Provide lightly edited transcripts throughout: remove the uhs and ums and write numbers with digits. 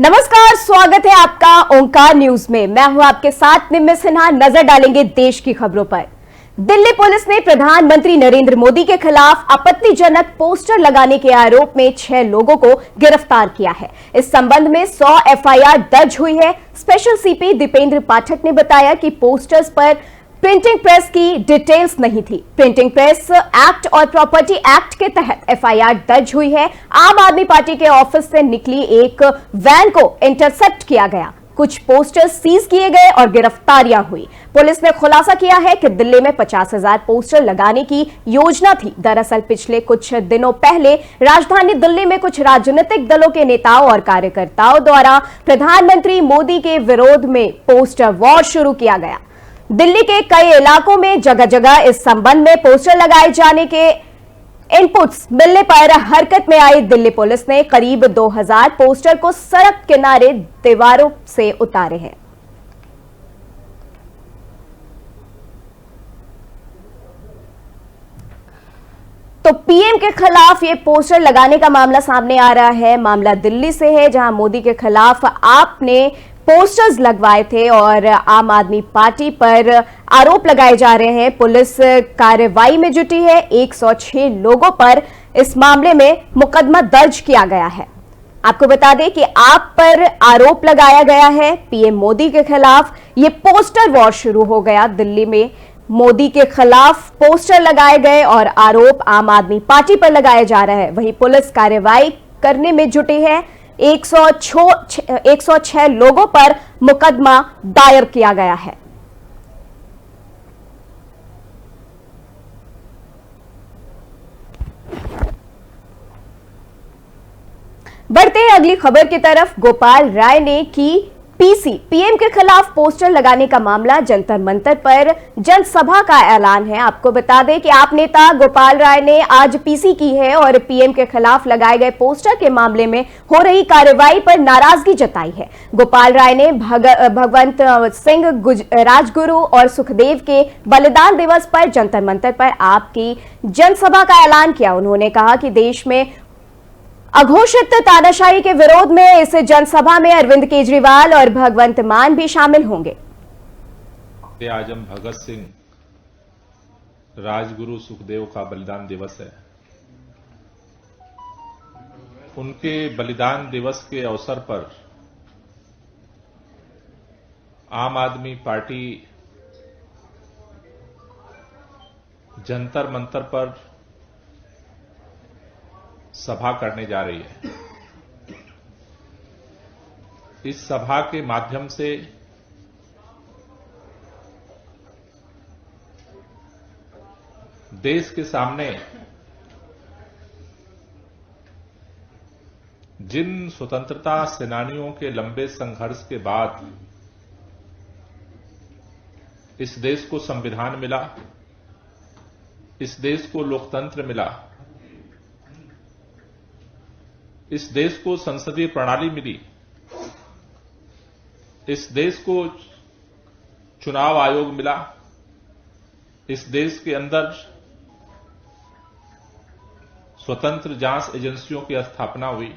नमस्कार, स्वागत है आपका ओंकार न्यूज में। मैं हूं आपके साथ निम्न सिन्हा। नजर डालेंगे देश की खबरों पर। दिल्ली पुलिस ने प्रधानमंत्री नरेंद्र मोदी के खिलाफ आपत्तिजनक पोस्टर लगाने के आरोप में 6 लोगों को गिरफ्तार किया है। इस संबंध में 100 एफआईआर दर्ज हुई है। स्पेशल सीपी दीपेंद्र पाठक ने बताया कि पोस्टर्स पर प्रिंटिंग प्रेस की डिटेल्स नहीं थी। प्रिंटिंग प्रेस एक्ट और प्रॉपर्टी एक्ट के तहत एफआईआर दर्ज हुई है। आम आदमी पार्टी के ऑफिस से निकली एक वैन को इंटरसेप्ट किया गया, कुछ पोस्टर्स सीज किए गए और गिरफ्तारियां हुई। पुलिस ने खुलासा किया है कि दिल्ली में 50,000 पोस्टर लगाने की योजना थी। दरअसल पिछले कुछ दिनों पहले राजधानी दिल्ली में कुछ राजनीतिक दलों के नेताओं और कार्यकर्ताओं द्वारा प्रधानमंत्री मोदी के विरोध में पोस्टर वॉर शुरू किया गया। दिल्ली के कई इलाकों में जगह जगह इस संबंध में पोस्टर लगाए जाने के इनपुट्स मिलने पर हरकत में आई दिल्ली पुलिस ने करीब 2000 पोस्टर को सड़क किनारे दीवारों से उतारे हैं। तो पीएम के खिलाफ ये पोस्टर लगाने का मामला सामने आ रहा है। मामला दिल्ली से है, जहां मोदी के खिलाफ आपने पोस्टर्स लगवाए थे और आम आदमी पार्टी पर आरोप लगाए जा रहे हैं। पुलिस कार्रवाई में जुटी है। 106 लोगों पर इस मामले में मुकदमा दर्ज किया गया है। आपको बता दें कि आप पर आरोप लगाया गया है पीएम मोदी के खिलाफ। ये पोस्टर वॉर शुरू हो गया। दिल्ली में मोदी के खिलाफ पोस्टर लगाए गए और आरोप आम आदमी पार्टी पर लगाया जा रहा है। वहीं पुलिस कार्रवाई करने में जुटी है। 106 लोगों पर मुकदमा दायर किया गया है। बढ़ते हैं अगली खबर की तरफ। गोपाल राय ने की पीसी। पीएम के खिलाफ पोस्टर लगाने का मामला जंतर मंतर पर जनसभा का ऐलान है। आपको बता दें कि आप नेता गोपाल राय ने आज पीसी की है और पीएम के खिलाफ लगाए गए पोस्टर के मामले में हो रही कार्रवाई पर नाराजगी जताई है। गोपाल राय ने भगवंत सिंह राजगुरु और सुखदेव के बलिदान दिवस पर जंतर मंतर पर आपकी जनसभा का ऐलान किया। उन्होंने कहा कि देश में अघोषित तानाशाही के विरोध में इस जनसभा में अरविंद केजरीवाल और भगवंत मान भी शामिल होंगे। आज हम भगत सिंह, राजगुरु, सुखदेव का बलिदान दिवस है। उनके बलिदान दिवस के अवसर पर आम आदमी पार्टी जंतर मंतर पर सभा करने जा रही है। इस सभा के माध्यम से देश के सामने जिन स्वतंत्रता सेनानियों के लंबे संघर्ष के बाद इस देश को संविधान मिला, इस देश को लोकतंत्र मिला, इस देश को संसदीय प्रणाली मिली, इस देश को चुनाव आयोग मिला, इस देश के अंदर स्वतंत्र जांच एजेंसियों की स्थापना हुई,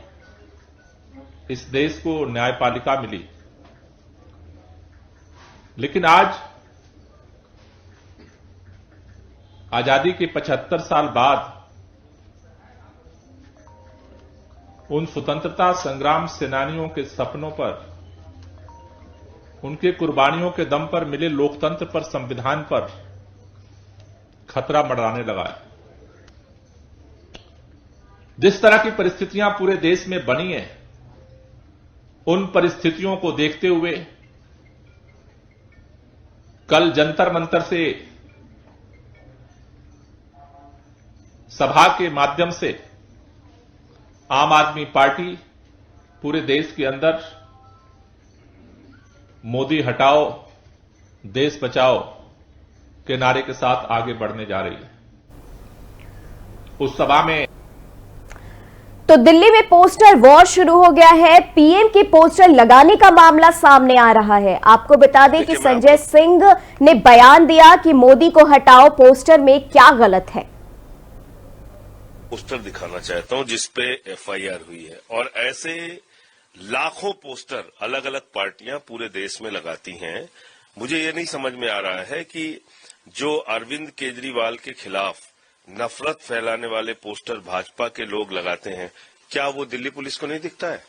इस देश को न्यायपालिका मिली। लेकिन आज आजादी के 75 साल बाद उन स्वतंत्रता संग्राम सेनानियों के सपनों पर, उनके कुर्बानियों के दम पर मिले लोकतंत्र पर, संविधान पर खतरा मंडराने लगा है। जिस तरह की परिस्थितियां पूरे देश में बनी हैं, उन परिस्थितियों को देखते हुए कल जंतर मंतर से सभा के माध्यम से आम आदमी पार्टी पूरे देश के अंदर मोदी हटाओ, देश बचाओ के नारे के साथ आगे बढ़ने जा रही है। उस सभा में तो दिल्ली में पोस्टर वॉर शुरू हो गया है। पीएम की पोस्टर लगाने का मामला सामने आ रहा है। आपको बता दें कि संजय सिंह ने बयान दिया कि मोदी को हटाओ पोस्टर में क्या गलत है। पोस्टर दिखाना चाहता हूं जिसपे एफआईआर हुई है और ऐसे लाखों पोस्टर अलग अलग पार्टियां पूरे देश में लगाती हैं। मुझे ये नहीं समझ में आ रहा है कि जो अरविंद केजरीवाल के खिलाफ नफरत फैलाने वाले पोस्टर भाजपा के लोग लगाते हैं, क्या वो दिल्ली पुलिस को नहीं दिखता है?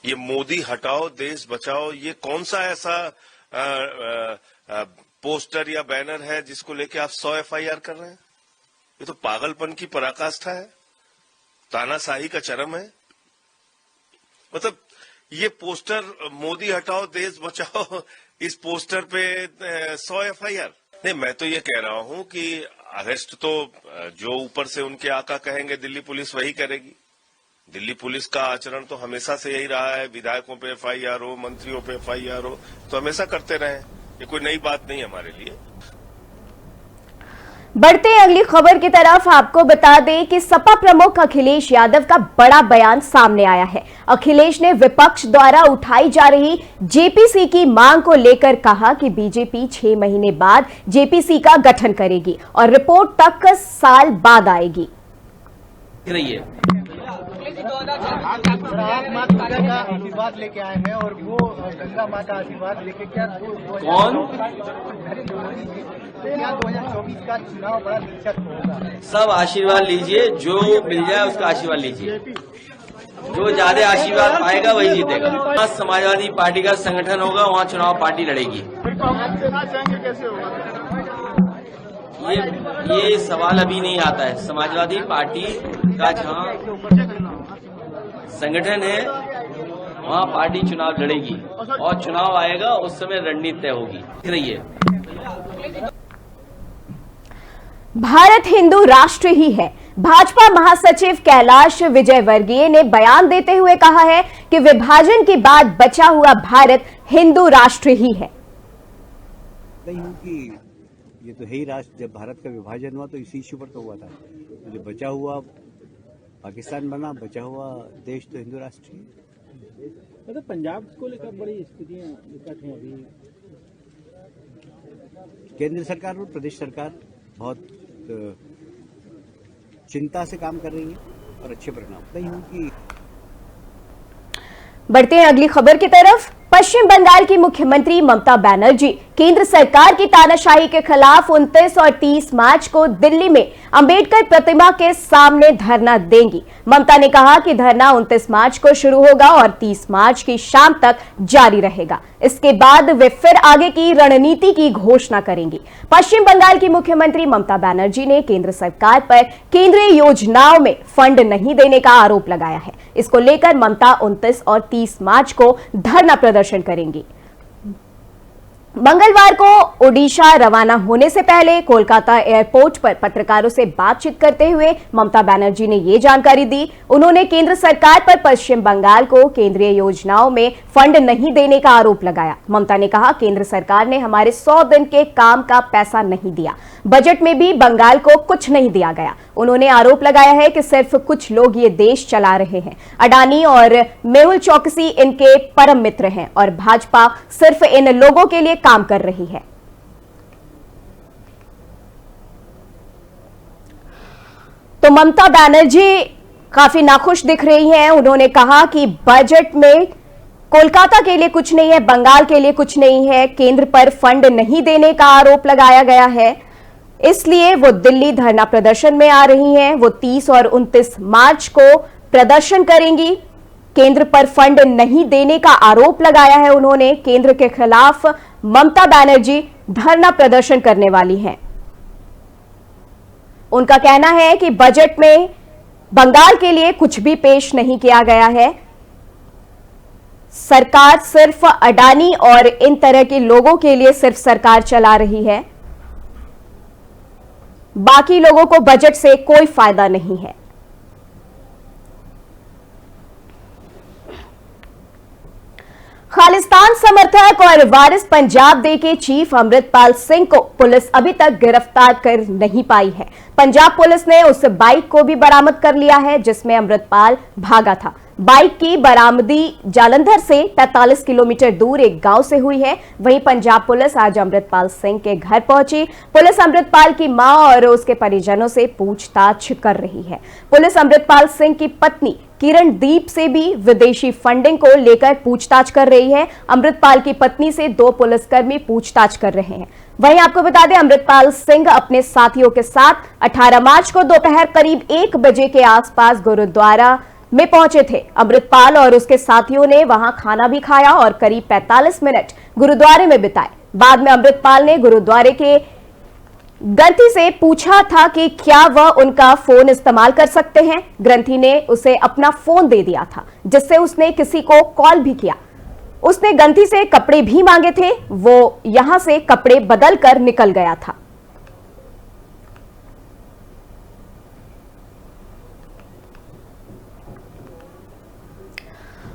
ये मोदी हटाओ देश बचाओ, ये कौन सा ऐसा पोस्टर या बैनर है जिसको लेके आप 100 एफआईआर कर रहे हैं? ये तो पागलपन की पराकाष्ठा है, तानाशाही का चरम है। मतलब ये पोस्टर मोदी हटाओ देश बचाओ, इस पोस्टर पे 100 एफआईआर? नहीं, मैं तो ये कह रहा हूं कि अरेस्ट तो जो ऊपर से उनके आका कहेंगे दिल्ली पुलिस वही करेगी। दिल्ली पुलिस का आचरण तो हमेशा से यही रहा है, विधायकों पे एफआईआर हो, मंत्रियों पे एफआईआर हो, तो हमेशा करते रहे। ये कोई नई बात नहीं है हमारे लिए। बढ़ते हैं अगली खबर की तरफ। आपको बता दें कि सपा प्रमुख अखिलेश यादव का बड़ा बयान सामने आया है। अखिलेश ने विपक्ष द्वारा उठाई जा रही जेपीसी की मांग को लेकर कहा कि बीजेपी 6 महीने बाद जेपीसी का गठन करेगी और रिपोर्ट तक साल बाद आएगी। आप माँ दुर्गा का आशीर्वाद लेके आए हैं और वो गंगा माँ का आशीर्वाद लेके क्या कौन 2024 का चुनाव बड़ा दिलचस्प होगा। सब आशीर्वाद लीजिए, जो मिल जाए उसका आशीर्वाद लीजिए। जो ज्यादा आशीर्वाद पाएगा वही जीतेगा। वहाँ समाजवादी पार्टी का संगठन होगा, वहाँ चुनाव पार्टी लड़ेगी। कैसे होगा? ये सवाल अभी नहीं आता है। समाजवादी पार्टी का जहाँ संगठन है वहाँ पार्टी चुनाव लड़ेगी और चुनाव आएगा उस समय रणनीति तय होगी। दिख रही है। भारत हिंदू राष्ट्र ही है। भाजपा महासचिव कैलाश विजयवर्गीय ने बयान देते हुए कहा है कि विभाजन के बाद बचा हुआ भारत हिंदू राष्ट्र ही है। नहीं हूँ कि ये तो है ही राष्ट्र। जब भारत का विभाजन हुआ तो इसी इश्यू पर तो हुआ था। जो बचा हुआ पाकिस्तान बना, बचा हुआ देश तो हिंदू राष्ट्र ही। मतलब पंजाब को लेकर बड़ी स्थितियां विकट हैं अभी। केंद्र सरकार और प्रदेश सरकार बहुत चिंता से काम कर रही है और अच्छे परिणाम। नहीं हूँ कि बढ़ते हैं अगली खबर की तरफ। पश्चिम बंगाल की मुख्यमंत्री ममता बनर्जी केंद्र सरकार की तानाशाही के खिलाफ 29 और 30 मार्च को दिल्ली में अंबेडकर प्रतिमा के सामने धरना देंगी। ममता ने कहा कि धरना 29 मार्च को शुरू होगा और 30 मार्च की शाम तक जारी रहेगा। इसके बाद वे फिर आगे की रणनीति की घोषणा करेंगी। पश्चिम बंगाल की मुख्यमंत्री ममता बनर्जी ने केंद्र सरकार पर केंद्रीय योजनाओं में फंड नहीं देने का आरोप लगाया है। इसको लेकर ममता 29 और 30 मार्च को धरना प्रदर्शन करेंगी। मंगलवार को ओडिशा रवाना होने से पहले कोलकाता एयरपोर्ट पर पत्रकारों से बातचीत करते हुए ममता बनर्जी ने ये जानकारी दी। उन्होंने केंद्र सरकार पर पश्चिम बंगाल को केंद्रीय योजनाओं में फंड नहीं देने का आरोप लगाया। ममता ने कहा, केंद्र सरकार ने हमारे 100 दिन के काम का पैसा नहीं दिया। बजट में भी बंगाल को कुछ नहीं दिया गया। उन्होंने आरोप लगाया है कि सिर्फ कुछ लोग ये देश चला रहे हैं। अडानी और मेहुल चौकसी इनके परम मित्र हैं और भाजपा सिर्फ इन लोगों के लिए काम कर रही है। तो ममता बनर्जी काफी नाखुश दिख रही हैं। उन्होंने कहा कि बजट में कोलकाता के लिए कुछ नहीं है, बंगाल के लिए कुछ नहीं है, केंद्र पर फंड नहीं देने का आरोप लगाया गया है, इसलिए वो दिल्ली धरना प्रदर्शन में आ रही हैं। वो 30 और 29 मार्च को प्रदर्शन करेंगी। केंद्र पर फंड नहीं देने का आरोप लगाया है उन्होंने। केंद्र के खिलाफ ममता बनर्जी धरना प्रदर्शन करने वाली हैं। उनका कहना है कि बजट में बंगाल के लिए कुछ भी पेश नहीं किया गया है। सरकार सिर्फ अडानी और इन तरह के लोगों के लिए सिर्फ सरकार चला रही है, बाकी लोगों को बजट से कोई फायदा नहीं है। खालिस्तान समर्थक और वारिस पंजाब डे के चीफ अमृतपाल सिंह को पुलिस अभी तक गिरफ्तार कर नहीं पाई है। पंजाब पुलिस ने उस बाइक को भी बरामद कर लिया है जिसमें अमृतपाल भागा था। बाइक की बरामदी जालंधर से 45 किलोमीटर दूर एक गांव से हुई है। वहीं पंजाब पुलिस आज अमृतपाल सिंह के घर पहुंची। पुलिस अमृतपाल की मां और उसके परिजनों से पूछताछ कर रही है। पुलिस अमृतपाल सिंह की पत्नी किरणदीप से भी विदेशी फंडिंग को लेकर पूछताछ कर रही है। अमृतपाल की पत्नी से 2 पुलिसकर्मी पूछताछ कर रहे हैं। वहीं आपको बता दें, अमृतपाल सिंह अपने साथियों के साथ 18 मार्च को दोपहर करीब 1 बजे के आसपास गुरुद्वारा में पहुंचे थे। अमृतपाल और उसके साथियों ने वहां खाना भी खाया और करीब 45 मिनट गुरुद्वारे में बिताए। बाद में अमृतपाल ने गुरुद्वारे के ग्रंथी से पूछा था कि क्या वह उनका फोन इस्तेमाल कर सकते हैं। ग्रंथी ने उसे अपना फोन दे दिया था, जिससे उसने किसी को कॉल भी किया। उसने ग्रंथी से कपड़े भी मांगे थे। वो यहां से कपड़े बदल कर निकल गया था।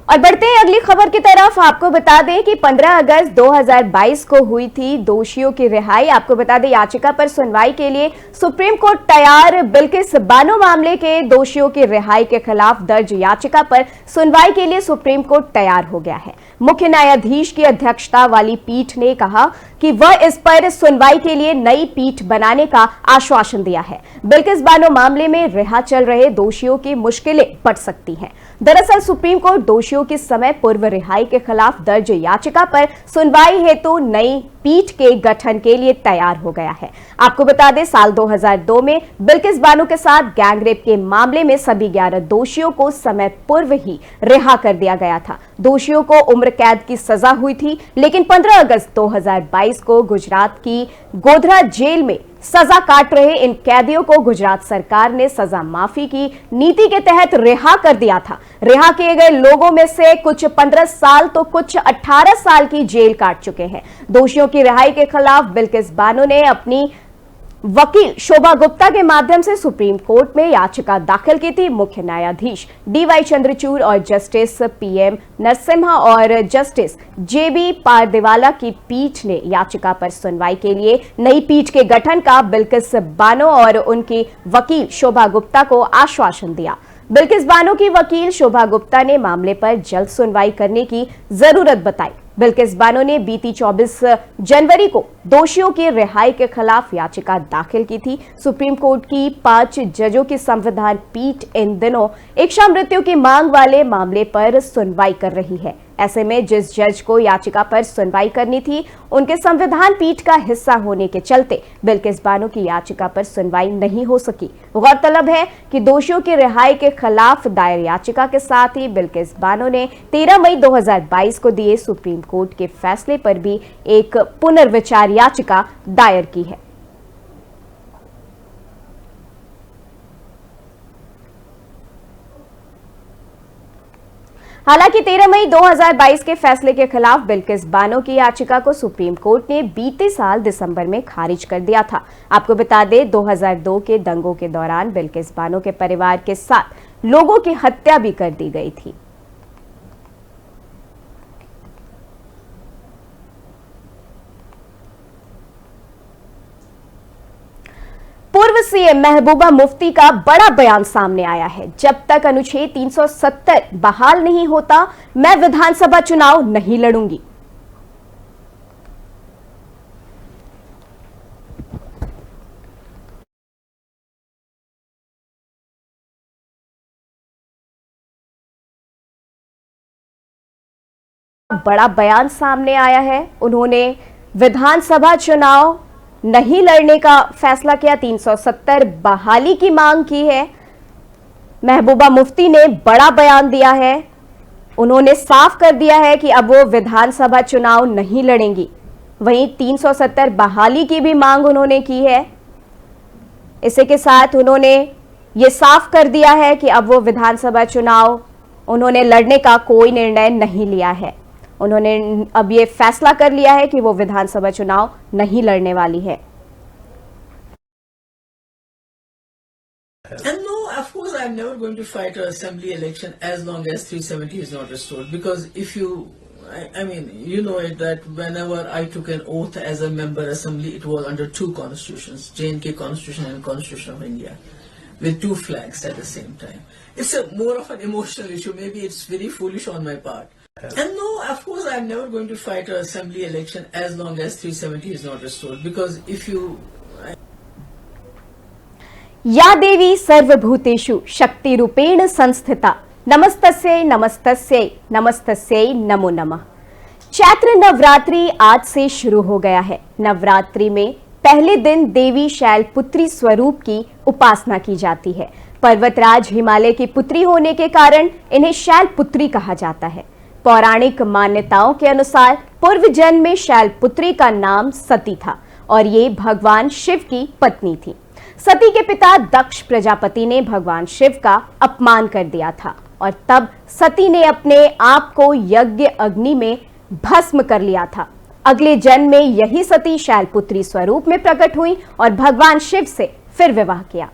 और बढ़ते हैं अगली खबर की तरफ। आपको बता दें कि 15 अगस्त 2022 को हुई थी दोषियों की रिहाई। आपको बता दें, याचिका पर सुनवाई के लिए सुप्रीम कोर्ट तैयार। बिल्किस बानो मामले के दोषियों की रिहाई के खिलाफ दर्ज याचिका पर सुनवाई के लिए सुप्रीम कोर्ट तैयार हो गया है। मुख्य न्यायाधीश की अध्यक्षता वाली पीठ ने कहा कि वह इस पर सुनवाई के लिए नई पीठ बनाने का आश्वासन दिया है। बिल्किस बानो मामले में रिहा चल रहे दोषियों की मुश्किलें बढ़ सकती हैं। दरअसल सुप्रीम कोर्ट दोषियों की समय पूर्व रिहाई के खिलाफ दर्ज याचिका पर सुनवाई हेतु नई पीठ के गठन के लिए तैयार हो गया है। आपको बता दें, साल 2002 में बिल्किस बानो के साथ गैंगरेप के मामले में सभी 11 दोषियों को समय पूर्व ही रिहा कर दिया गया था। दोषियों को उम्र कैद की सजा हुई थी, लेकिन 15 अगस्त 2022 को गुजरात की गोधरा जेल में सजा काट रहे इन कैदियों को गुजरात सरकार ने सजा माफी की नीति के तहत रिहा कर दिया था। रिहा किए गए लोगों में से कुछ 15 साल तो कुछ 18 साल की जेल काट चुके हैं। दोषियों की रिहाई के खिलाफ बिल्किस बानो ने अपनी वकील शोभा गुप्ता के माध्यम से सुप्रीम कोर्ट में याचिका दाखिल की थी। मुख्य न्यायाधीश DY चंद्रचूड़ और जस्टिस PM नरसिम्हा और जस्टिस JB पारदेवाला की पीठ ने याचिका पर सुनवाई के लिए नई पीठ के गठन का बिल्किस बानो और उनकी वकील शोभा गुप्ता को आश्वासन दिया। बिल्किस बानो की वकील शोभा गुप्ता ने मामले पर जल्द सुनवाई करने की जरूरत बताई। बिल्किस बानो ने बीती 24 जनवरी को दोषियों की रिहाई के खिलाफ याचिका दाखिल की थी। सुप्रीम कोर्ट की 5 जजों की संविधान पीठ इन दिनों इच्छा मृत्यु की मांग वाले मामले पर सुनवाई कर रही है। ऐसे में जिस जज को याचिका पर सुनवाई करनी थी, उनके संविधान पीठ का हिस्सा होने के चलते बिल्किस बानो की याचिका पर सुनवाई नहीं हो सकी। गौरतलब है कि दोषियों की रिहाई के खिलाफ दायर याचिका के साथ ही बिल्किस बानो ने 13 मई 2022 को दिए सुप्रीम कोर्ट के फैसले पर भी एक पुनर्विचार याचिका दायर की है। हालांकि 13 मई 2022 के फैसले के खिलाफ बिल्किस बानो की याचिका को सुप्रीम कोर्ट ने बीते साल दिसंबर में खारिज कर दिया था। आपको बता दें, 2002 के दंगों के दौरान बिल्किस बानो के परिवार के साथ लोगों की हत्या भी कर दी गई थी। पूर्व CM महबूबा मुफ्ती का बड़ा बयान सामने आया है। जब तक अनुच्छेद 370 बहाल नहीं होता, मैं विधानसभा चुनाव नहीं लड़ूंगी। बड़ा बयान सामने आया है। उन्होंने विधानसभा चुनाव नहीं लड़ने का फैसला किया, 370 बहाली की मांग की है। महबूबा मुफ्ती ने बड़ा बयान दिया है। उन्होंने साफ कर दिया है कि अब वो विधानसभा चुनाव नहीं लड़ेंगी। वहीं 370 बहाली की भी मांग उन्होंने की है। इसी के साथ उन्होंने ये साफ कर दिया है कि अब वो विधानसभा चुनाव उन्होंने लड़ने का कोई निर्णय नहीं लिया है। उन्होंने अब ये फैसला कर लिया है कि वो विधानसभा चुनाव नहीं लड़ने वाली है। And no, of course, I'm never going to fight an assembly election as long as 370 is not restored. Because if you, I mean, you know it that whenever I took an oath as a member assembly, it was under 2 constitutions, J&K Constitution and Constitution of India. with two flags at the same time. It's more of an emotional issue. Maybe it's very foolish on my part. And no, of course, I'm never going to fight an assembly election as long as 370 is not restored. Because if you... या देवी सर्वभूतेषु शक्ति रूपेण संस्थिता नमस्तस्यै नमस्तस्यै नमस्तस्यै नमो नमः। चैत्र नवरात्रि आज से शुरू हो गया है। नवरात्रि में पहले दिन देवी शैलपुत्री स्वरूप की उपासना की जाती है। पर्वतराज हिमालय की पुत्री होने के कारण इन्हें शैलपुत्री कहा जाता है। पौराणिक मान्यताओं के अनुसार पूर्व जन्म में शैलपुत्री का नाम सती था और ये भगवान शिव की पत्नी थी। सती के पिता दक्ष प्रजापति ने भगवान शिव का अपमान कर दिया था और तब सती ने अपने आप को यज्ञ अग्नि में भस्म कर लिया था। अगले जन्म में यही सती शैलपुत्री स्वरूप में प्रकट हुई और भगवान शिव से फिर विवाह किया।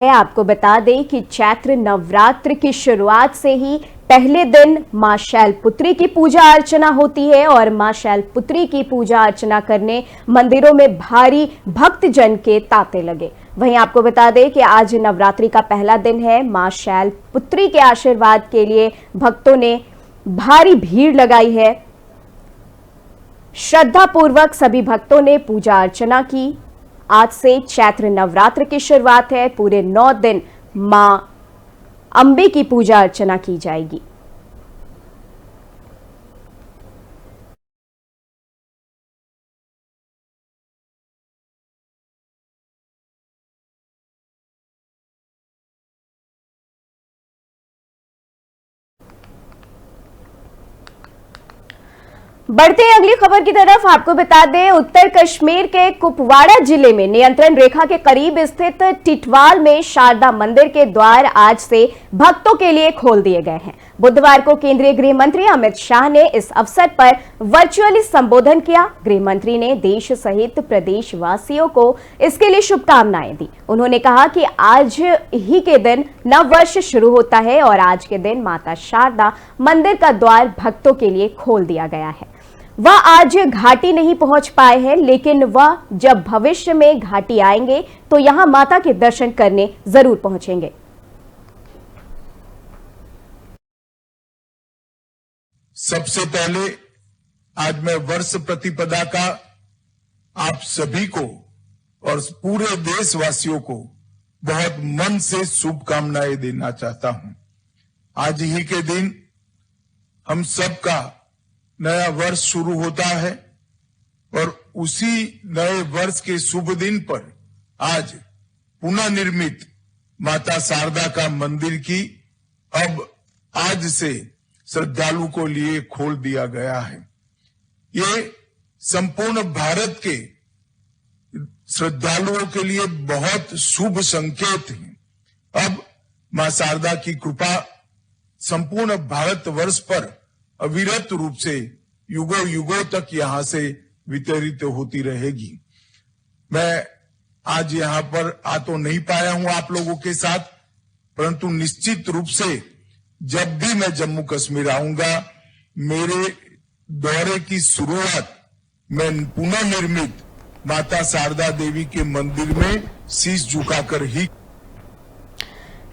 आपको बता दें कि चैत्र नवरात्र की शुरुआत से ही पहले दिन मां शैलपुत्री की पूजा अर्चना होती है और मां शैलपुत्री की पूजा अर्चना करने मंदिरों में भारी भक्तजन के तांते लगे। वहीं आपको बता दें कि आज नवरात्रि का पहला दिन है। मां शैलपुत्री के आशीर्वाद के लिए भक्तों ने भारी भीड़ लगाई है। श्रद्धापूर्वक सभी भक्तों ने पूजा अर्चना की। आज से चैत्र नवरात्र की शुरुआत है। पूरे 9 दिन मां अंबे की पूजा अर्चना की जाएगी। बढ़ते हैं अगली खबर की तरफ। आपको बता दें, उत्तर कश्मीर के कुपवाड़ा जिले में नियंत्रण रेखा के करीब स्थित टिटवाल में शारदा मंदिर के द्वार आज से भक्तों के लिए खोल दिए गए हैं। बुधवार को केंद्रीय गृह मंत्री अमित शाह ने इस अवसर पर वर्चुअली संबोधन किया। गृह मंत्री ने देश सहित प्रदेशवासियों को इसके लिए शुभकामनाएं दी। उन्होंने कहा कि आज ही के दिन नववर्ष शुरू होता है और आज के दिन माता शारदा मंदिर का द्वार भक्तों के लिए खोल दिया गया है। वह आज घाटी नहीं पहुंच पाए हैं, लेकिन वह जब भविष्य में घाटी आएंगे तो यहां माता के दर्शन करने जरूर पहुंचेंगे। सबसे पहले आज मैं वर्ष प्रतिपदा का आप सभी को और पूरे देशवासियों को बहुत मन से शुभकामनाएं देना चाहता हूं। आज ही के दिन हम सबका नया वर्ष शुरू होता है और उसी नए वर्ष के शुभ दिन पर आज पुनः निर्मित माता शारदा का मंदिर की अब आज से श्रद्धालु को लिए खोल दिया गया है। ये संपूर्ण भारत के श्रद्धालुओं के लिए बहुत शुभ संकेत है। अब मां शारदा की कृपा संपूर्ण भारतवर्ष पर अविरत रूप से युगों युगों तक यहां से वितरित होती रहेगी। मैं आज यहां पर आ तो नहीं पाया हूं आप लोगों के साथ, परंतु निश्चित रूप से जब भी मैं जम्मू कश्मीर आऊंगा, मेरे दौरे की शुरुआत मैं पुनः निर्मित माता शारदा देवी के मंदिर में शीश झुकाकर ही।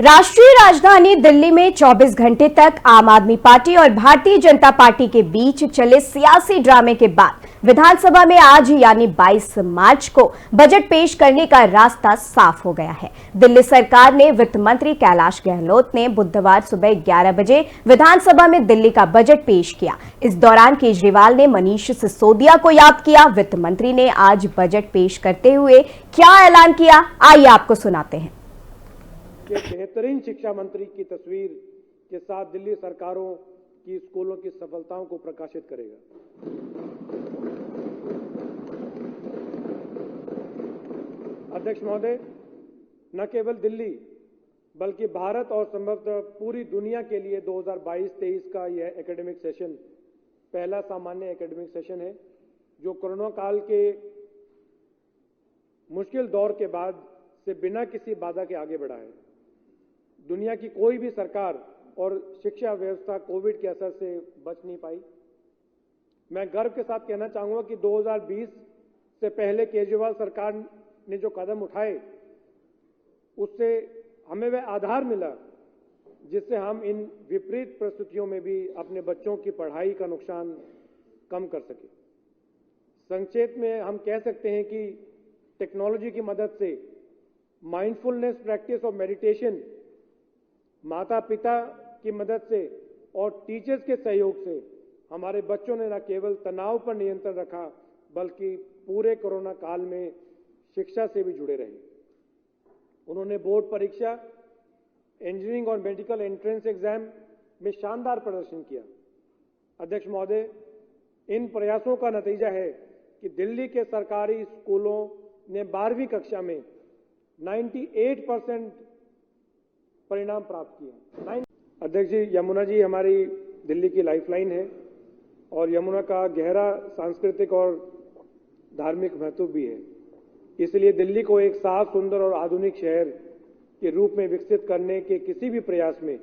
राष्ट्रीय राजधानी दिल्ली में 24 घंटे तक आम आदमी पार्टी और भारतीय जनता पार्टी के बीच चले सियासी ड्रामे के बाद विधानसभा में आज यानी 22 मार्च को बजट पेश करने का रास्ता साफ हो गया है। दिल्ली सरकार ने वित्त मंत्री कैलाश गहलोत ने बुधवार सुबह 11 बजे विधानसभा में दिल्ली का बजट पेश किया। इस दौरान केजरीवाल ने मनीष सिसोदिया को याद किया। वित्त मंत्री ने आज बजट पेश करते हुए क्या ऐलान किया, आइए आपको सुनाते हैं। बेहतरीन शिक्षा मंत्री की तस्वीर के साथ दिल्ली सरकारों की स्कूलों की सफलताओं को प्रकाशित करेगा। अध्यक्ष महोदय, न केवल दिल्ली बल्कि भारत और संभवतः पूरी दुनिया के लिए 2022-23 का यह एकेडमिक सेशन पहला सामान्य एकेडमिक सेशन है जो कोरोना काल के मुश्किल दौर के बाद से बिना किसी बाधा के आगे बढ़ा है। दुनिया की कोई भी सरकार और शिक्षा व्यवस्था कोविड के असर से बच नहीं पाई। मैं गर्व के साथ कहना चाहूंगा कि 2020 से पहले केजरीवाल सरकार ने जो कदम उठाए उससे हमें वह आधार मिला जिससे हम इन विपरीत परिस्थितियों में भी अपने बच्चों की पढ़ाई का नुकसान कम कर सके। संक्षेप में हम कह सकते हैं कि टेक्नोलॉजी की मदद से माइंडफुलनेस प्रैक्टिस और मेडिटेशन, माता पिता की मदद से और टीचर्स के सहयोग से हमारे बच्चों ने न केवल तनाव पर नियंत्रण रखा बल्कि पूरे कोरोना काल में शिक्षा से भी जुड़े रहे। उन्होंने बोर्ड परीक्षा, इंजीनियरिंग और मेडिकल एंट्रेंस एग्जाम में शानदार प्रदर्शन किया। अध्यक्ष महोदय, इन प्रयासों का नतीजा है कि दिल्ली के सरकारी स्कूलों ने 12वीं कक्षा में 98% परिणाम प्राप्त किए। अध्यक्ष जी, यमुना जी हमारी दिल्ली की लाइफलाइन है और यमुना का गहरा सांस्कृतिक और धार्मिक महत्व भी है। इसलिए दिल्ली को एक साफ, सुंदर और आधुनिक शहर के रूप में विकसित करने के किसी भी प्रयास में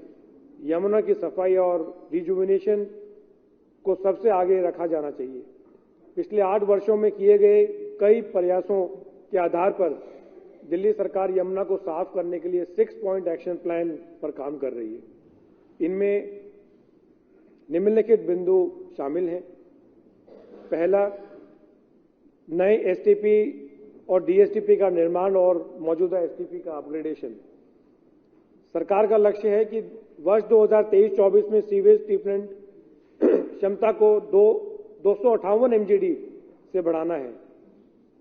यमुना की सफाई और रिजुविनेशन को सबसे आगे रखा जाना चाहिए। पिछले 8 वर्षों में किए गए कई प्रयासों के आधार पर दिल्ली सरकार यमुना को साफ करने के लिए 6 पॉइंट एक्शन प्लान पर काम कर रही है। इनमें निम्नलिखित बिंदु शामिल हैं। पहला, नए एसटीपी और डीएसटीपी का निर्माण और मौजूदा एसटीपी का अपग्रेडेशन। सरकार का लक्ष्य है कि वर्ष 2023-24 में सीवेज ट्रीटमेंट क्षमता को 258 एमजीडी से बढ़ाना है।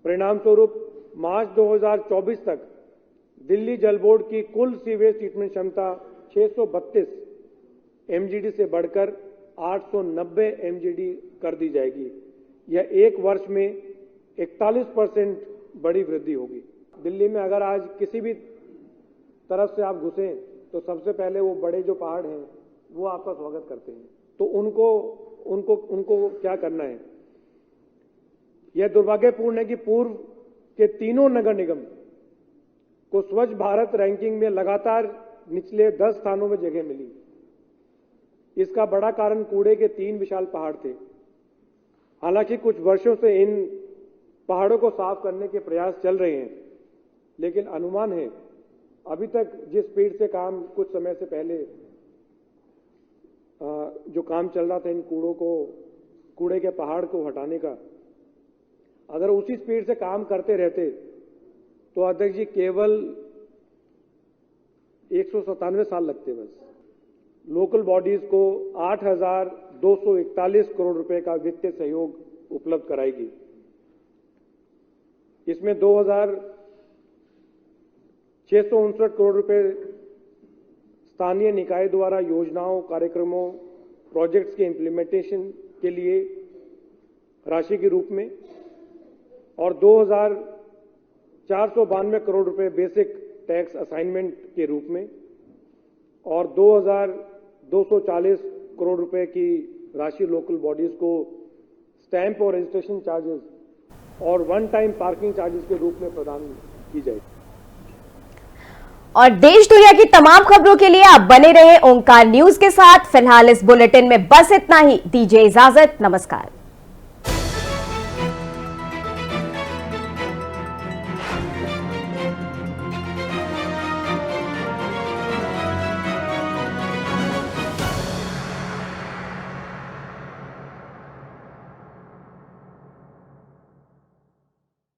परिणाम स्वरूप मार्च 2024 तक दिल्ली जल बोर्ड की कुल सीवेज ट्रीटमेंट क्षमता 632 एमजीडी से बढ़कर 890 एमजीडी कर दी जाएगी। यह एक वर्ष में 41% बड़ी वृद्धि होगी। दिल्ली में अगर आज किसी भी तरफ से आप घुसें तो सबसे पहले वो बड़े जो पहाड़ हैं वो आपका स्वागत करते हैं। तो उनको क्या करना है? यह दुर्भाग्यपूर्ण है कि पूर्व के तीनों नगर निगम को स्वच्छ भारत रैंकिंग में लगातार निचले 10 स्थानों में जगह मिली। इसका बड़ा कारण कूड़े के 3 विशाल पहाड़ थे। हालांकि कुछ वर्षों से इन पहाड़ों को साफ करने के प्रयास चल रहे हैं, लेकिन अनुमान है अभी तक जिस स्पीड से काम कुछ समय से पहले जो काम चल रहा था इन कूड़े के पहाड़ को हटाने का, अगर उसी स्पीड से काम करते रहते तो अध्यक्ष जी केवल 197 साल लगते बस। लोकल बॉडीज को 8,241 करोड़ रुपए का वित्तीय सहयोग उपलब्ध कराएगी। इसमें 2,659 करोड़ रुपए स्थानीय निकाय द्वारा योजनाओं, कार्यक्रमों, प्रोजेक्ट्स के इम्प्लीमेंटेशन के लिए राशि के रूप में और 2,492 करोड़ रुपए बेसिक टैक्स असाइनमेंट के रूप में और 2,240 करोड़ रुपए की राशि लोकल बॉडीज को स्टैंप और रजिस्ट्रेशन चार्जेस और वन टाइम पार्किंग चार्जेस के रूप में प्रदान की जाएगी। और देश दुनिया की तमाम खबरों के लिए आप बने रहे ओंकार न्यूज के साथ। फिलहाल इस बुलेटिन में बस इतना ही। दीजिए इजाजत। नमस्कार।